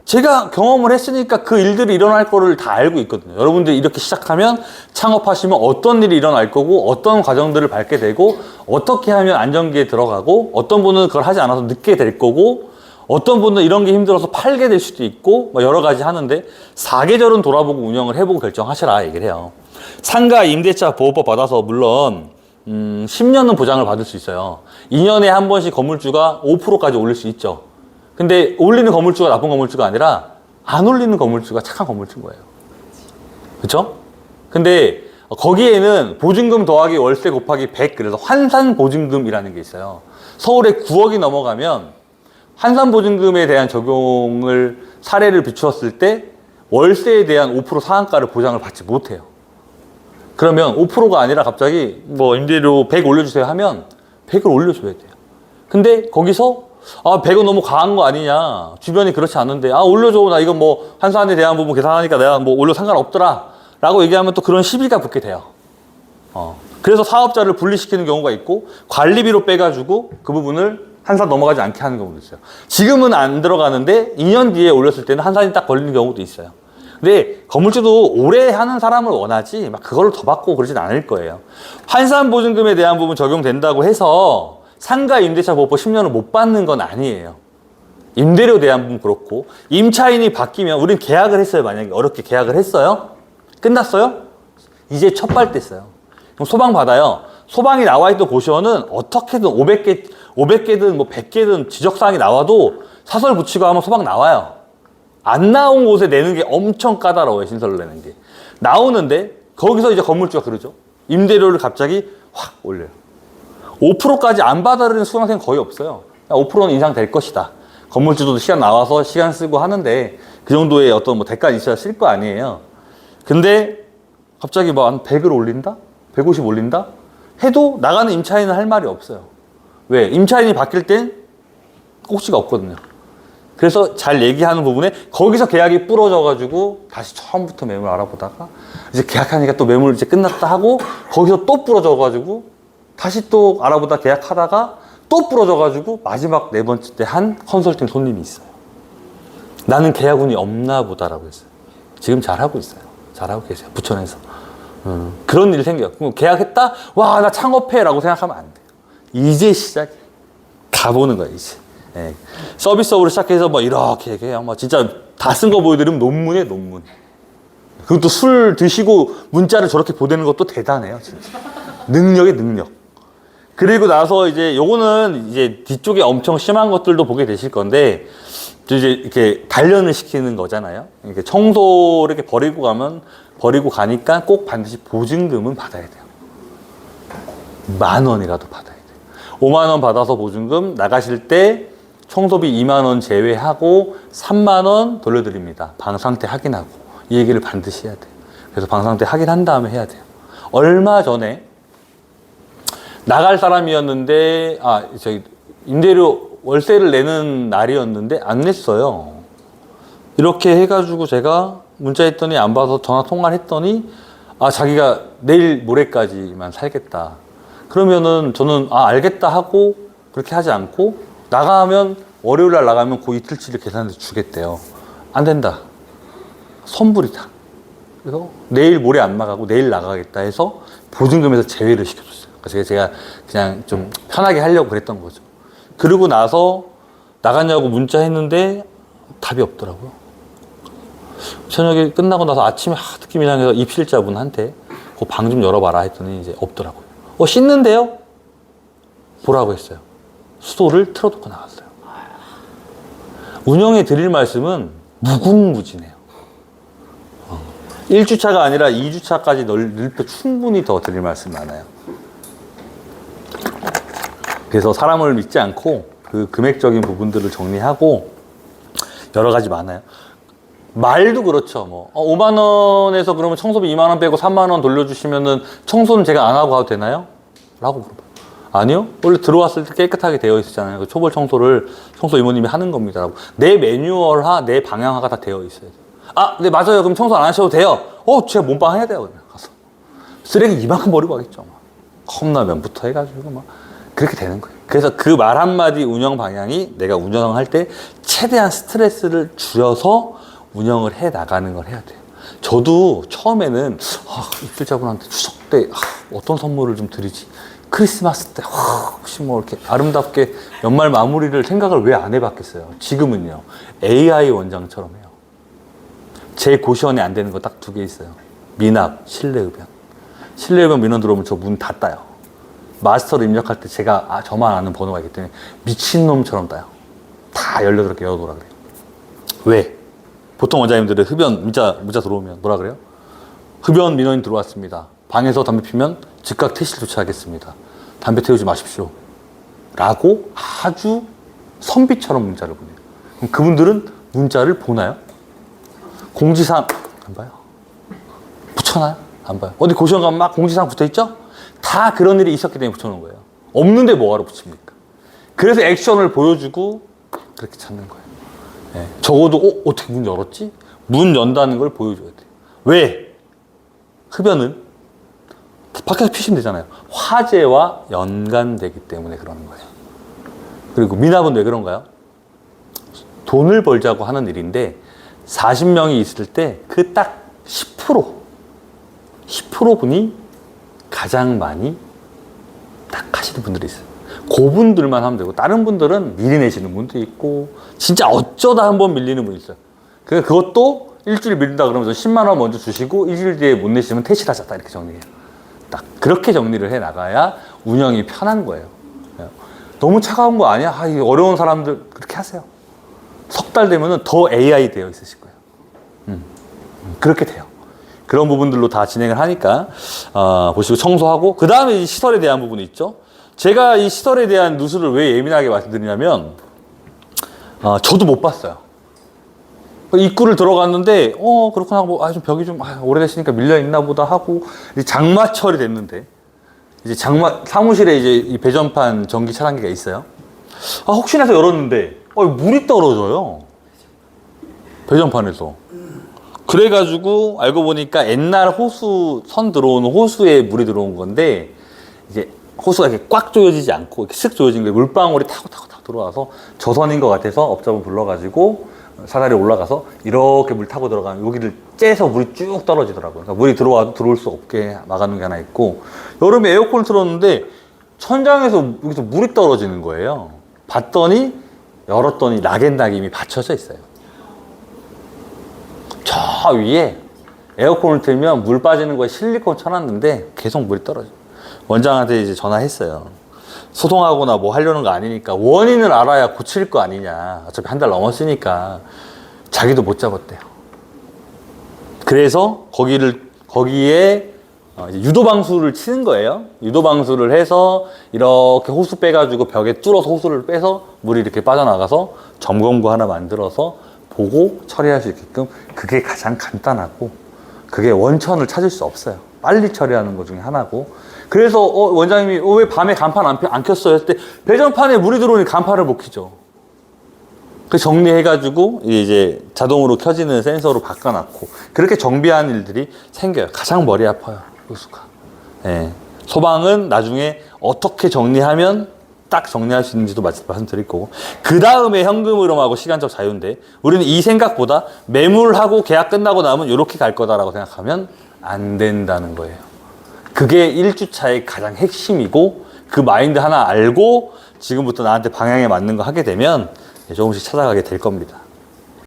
제가 경험을 했으니까 그 일들이 일어날 거를 다 알고 있거든요. 여러분들이 이렇게 시작하면 창업하시면 어떤 일이 일어날 거고 어떤 과정들을 밟게 되고 어떻게 하면 안정기에 들어가고 어떤 분은 그걸 하지 않아서 늦게 될 거고 어떤 분은 이런 게 힘들어서 팔게 될 수도 있고 뭐 여러 가지 하는데 사계절은 돌아보고 운영을 해보고 결정하시라 얘기를 해요. 상가 임대차 보호법 받아서 물론 10년은 보장을 받을 수 있어요. 2년에 한 번씩 건물주가 5%까지 올릴 수 있죠. 근데 올리는 건물주가 나쁜 건물주가 아니라 안 올리는 건물주가 착한 건물주인 거예요. 그쵸? 근데 거기에는 보증금 더하기 월세 곱하기 100 그래서 환산보증금이라는 게 있어요. 서울에 9억이 넘어가면 환산보증금에 대한 적용을 사례를 비추었을 때 월세에 대한 5% 상한가를 보장을 받지 못해요. 그러면 5%가 아니라 갑자기 뭐 임대료 100 올려주세요 하면 100을 올려줘야 돼요. 근데 거기서 100은 너무 과한 거 아니냐. 주변이 그렇지 않은데, 올려줘. 나 이거 뭐, 환산에 대한 부분 계산하니까 내가 뭐 올려 상관없더라. 라고 얘기하면 또 그런 시비가 붙게 돼요. 그래서 사업자를 분리시키는 경우가 있고, 관리비로 빼가지고 그 부분을 환산 넘어가지 않게 하는 경우도 있어요. 지금은 안 들어가는데, 2년 뒤에 올렸을 때는 환산이 딱 걸리는 경우도 있어요. 근데 건물주도 오래 하는 사람을 원하지, 막 그걸로 더 받고 그러진 않을 거예요. 환산보증금에 대한 부분 적용된다고 해서, 상가 임대차 보호법 10년을 못 받는 건 아니에요. 임대료 대한 부분 그렇고 임차인이 바뀌면 우린 계약을 했어요. 만약에 어렵게 계약을 했어요. 끝났어요? 이제 첫 발 뗐어요. 그럼 소방 받아요. 소방이 나와 있던 고시원은 어떻게든 500개든 뭐 100개든 지적사항이 나와도 사설 붙이고 하면 소방 나와요. 안 나온 곳에 내는 게 엄청 까다로워요. 신설을 내는 게. 나오는데 거기서 이제 건물주가 그러죠. 임대료를 갑자기 확 올려요. 5%까지 안 받아들이는 수강생은 거의 없어요. 5%는 인상될 것이다. 건물주도 시간 나와서 시간 쓰고 하는데 그 정도의 어떤 뭐 대가는 있어야 쓸 거 아니에요. 근데 갑자기 뭐 한 100을 올린다? 150 올린다? 해도 나가는 임차인은 할 말이 없어요. 왜? 임차인이 바뀔 땐 꼭지가 없거든요. 그래서 잘 얘기하는 부분에 거기서 계약이 부러져가지고 다시 처음부터 매물 알아보다가 이제 계약하니까 또 매물 이제 끝났다 하고 거기서 또 부러져가지고 다시 또 알아보다 계약하다가 또 부러져가지고 마지막 4번째 때 한 컨설팅 손님이 있어요. 나는 계약운이 없나 보다라고 했어요. 지금 잘하고 있어요. 잘하고 계세요. 부천에서. 그런 일이 생겨요. 그럼 계약했다? 와, 나 창업해! 라고 생각하면 안 돼요. 이제 시작이에요. 가보는 거예요, 이제. 네. 서비스업으로 시작해서 뭐 이렇게 얘기해요. 뭐 진짜 다 쓴 거 보여드리면 논문이에요, 논문. 그것도 술 드시고 문자를 저렇게 보내는 것도 대단해요, 진짜. 능력의 능력. 그리고 나서 이제 요거는 이제 뒤쪽에 엄청 심한 것들도 보게 되실 건데 이제 이렇게 단련을 시키는 거잖아요. 이렇게 청소를 이렇게 버리고 가니까 꼭 반드시 보증금은 받아야 돼요. 10,000원이라도 받아야 돼요. 50,000원 받아서 보증금 나가실 때 청소비 20,000원 제외하고 30,000원 돌려드립니다. 방 상태 확인하고 이 얘기를 반드시 해야 돼요. 그래서 방 상태 확인한 다음에 해야 돼요. 얼마 전에 나갈 사람이었는데 저기 임대료 월세를 내는 날이었는데 안 냈어요. 이렇게 해가지고 제가 문자했더니 안 봐서 전화 통화를 했더니 자기가 내일 모레까지만 살겠다. 그러면은 저는 알겠다 하고 그렇게 하지 않고 나가면 월요일 날 나가면 그 이틀치를 계산해서 주겠대요. 안 된다. 선불이다. 그래서 내일 모레 안 나가고 내일 나가겠다 해서 보증금에서 제외를 시켜줬어요. 그래서 제가 그냥 좀 편하게 하려고 그랬던 거죠. 그러고 나서 나갔냐고 문자했는데 답이 없더라고요. 저녁에 끝나고 나서 아침에 느낌이 이상해서 입실자분한테 그 방 좀 열어봐라 했더니 이제 없더라고요. 씻는데요? 보라고 했어요. 수도를 틀어놓고 나갔어요. 운영에 드릴 말씀은 무궁무진해요. 1주차가 아니라 2주차까지 넓혀 충분히 더 드릴 말씀 많아요. 그래서 사람을 믿지 않고 그 금액적인 부분들을 정리하고 여러 가지 많아요. 말도 그렇죠. 뭐 5만 원에서 그러면 청소비 2만 원 빼고 3만 원 돌려주시면은 청소는 제가 안 하고 가도 되나요? 라고 물어봐요. 아니요. 원래 들어왔을 때 깨끗하게 되어 있었잖아요. 그 초벌 청소를 청소 이모님이 하는 겁니다. 라고. 내 매뉴얼화, 내 방향화가 다 되어 있어요. 네, 맞아요. 그럼 청소 안 하셔도 돼요. 제가 몸빵 해야 돼요. 그냥 가서. 쓰레기 이만큼 버리고 가겠죠. 컵라면부터 해가지고 막. 그렇게 되는 거예요. 그래서 그 말 한마디 운영 방향이 내가 운영할 때 최대한 스트레스를 줄여서 운영을 해 나가는 걸 해야 돼요. 저도 처음에는 입주자분한테 추석 때 어떤 선물을 좀 드리지, 크리스마스 때 혹시 뭐 이렇게 아름답게 연말 마무리를 생각을 왜 안 해봤겠어요. 지금은요, AI 원장처럼 해요. 제 고시원에 안 되는 거 딱 2개 있어요. 미납, 실내흡연. 실내흡연 민원 들어오면 저 문 다 따요. 마스터를 입력할 때 제가 저만 아는 번호가 있기 때문에 미친놈처럼 따요. 다 18개 열어놓으라 그래요. 왜? 보통 원장님들은 흡연 문자 들어오면 뭐라 그래요? 흡연 민원이 들어왔습니다. 방에서 담배 피면 즉각 퇴실 조치하겠습니다. 담배 태우지 마십시오. 라고 아주 선비처럼 문자를 보내요. 그럼 그분들은 문자를 보나요? 공지사항 안 봐요. 붙여놔요? 안 봐요. 어디 고시원 가면 막 공지사항 붙어있죠? 다 그런 일이 있었기 때문에 붙여놓은 거예요. 없는데 뭐하러 붙입니까? 그래서 액션을 보여주고 그렇게 찾는 거예요. 네. 적어도 어떻게 문 열었지? 문 연다는 걸 보여줘야 돼요. 왜? 흡연은 밖에서 피시면 되잖아요. 화재와 연관되기 때문에 그러는 거예요. 그리고 미납은 왜 그런가요? 돈을 벌자고 하는 일인데 40명이 있을 때 그 딱 10% 분이 가장 많이 딱 하시는 분들이 있어요. 그분들만 하면 되고 다른 분들은 미리 내시는 분도 있고 진짜 어쩌다 한번 밀리는 분이 있어요. 그것도 일주일 밀린다 그러면 10만 원 먼저 주시고 일주일 뒤에 못 내시면 퇴실하자, 딱 이렇게 정리해요. 딱 그렇게 정리를 해 나가야 운영이 편한 거예요. 너무 차가운 거 아니야? 이 어려운 사람들 그렇게 하세요. 석 달 되면은 더 AI 되어 있으실 거예요. 그렇게 돼요. 그런 부분들로 다 진행을 하니까 보시고 청소하고, 그 다음에 이 시설에 대한 부분이 있죠. 제가 이 시설에 대한 누수를 왜 예민하게 말씀드리냐면 저도 못 봤어요. 입구를 들어갔는데 그렇구나 하고 좀 벽이 좀 오래됐으니까 밀려 있나 보다 하고 이제 장마철이 됐는데 이제 사무실에 이제 이 배전판 전기 차단기가 있어요. 혹시나 해서 열었는데 물이 떨어져요. 배전판에서. 그래가지고 알고 보니까 옛날 호수 선 들어오는 호수에 물이 들어온 건데 이제 호수가 이렇게 꽉 조여지지 않고 이렇게 슥 조여진 거예요. 물방울이 타고 들어와서 저선인 것 같아서 업자분 불러가지고 사다리 올라가서 이렇게 물 타고 들어가면 여기를 째서 물이 쭉 떨어지더라고요. 그러니까 물이 들어올 수 없게 막아놓은 게 하나 있고, 여름에 에어컨을 틀었는데 천장에서 여기서 물이 떨어지는 거예요. 열었더니 락앤락이 받쳐져 있어요. 저 위에 에어컨을 틀면 물 빠지는 거에 실리콘 쳐놨는데 계속 물이 떨어져요. 원장한테 이제 전화했어요. 소송하거나 뭐 하려는 거 아니니까 원인을 알아야 고칠 거 아니냐. 어차피 한 달 넘었으니까. 자기도 못 잡았대요. 그래서 거기에 이제 유도방수를 치는 거예요. 유도방수를 해서 이렇게 호수 빼가지고 벽에 뚫어서 호수를 빼서 물이 이렇게 빠져나가서 점검구 하나 만들어서 보고 처리할 수 있게끔, 그게 가장 간단하고 그게 원천을 찾을 수 없어요. 빨리 처리하는 것 중에 하나고. 그래서 원장님이 왜 밤에 간판 안 켰어요? 했을 때 배전판에 물이 들어오니 간판을 못 켜죠. 그 정리해가지고 이제 자동으로 켜지는 센서로 바꿔놨고, 그렇게 정비한 일들이 생겨요. 가장 머리 아파요, 호수가. 예. 소방은 나중에 어떻게 정리하면 딱 정리할 수 있는지도 말씀드릴 거고, 그 다음에 현금 흐름하고 시간적 자유인데, 우리는 이 생각보다 매물하고 계약 끝나고 나면 이렇게 갈 거다라고 생각하면 안 된다는 거예요. 그게 1주차의 가장 핵심이고, 그 마인드 하나 알고 지금부터 나한테 방향에 맞는 거 하게 되면 조금씩 찾아가게 될 겁니다.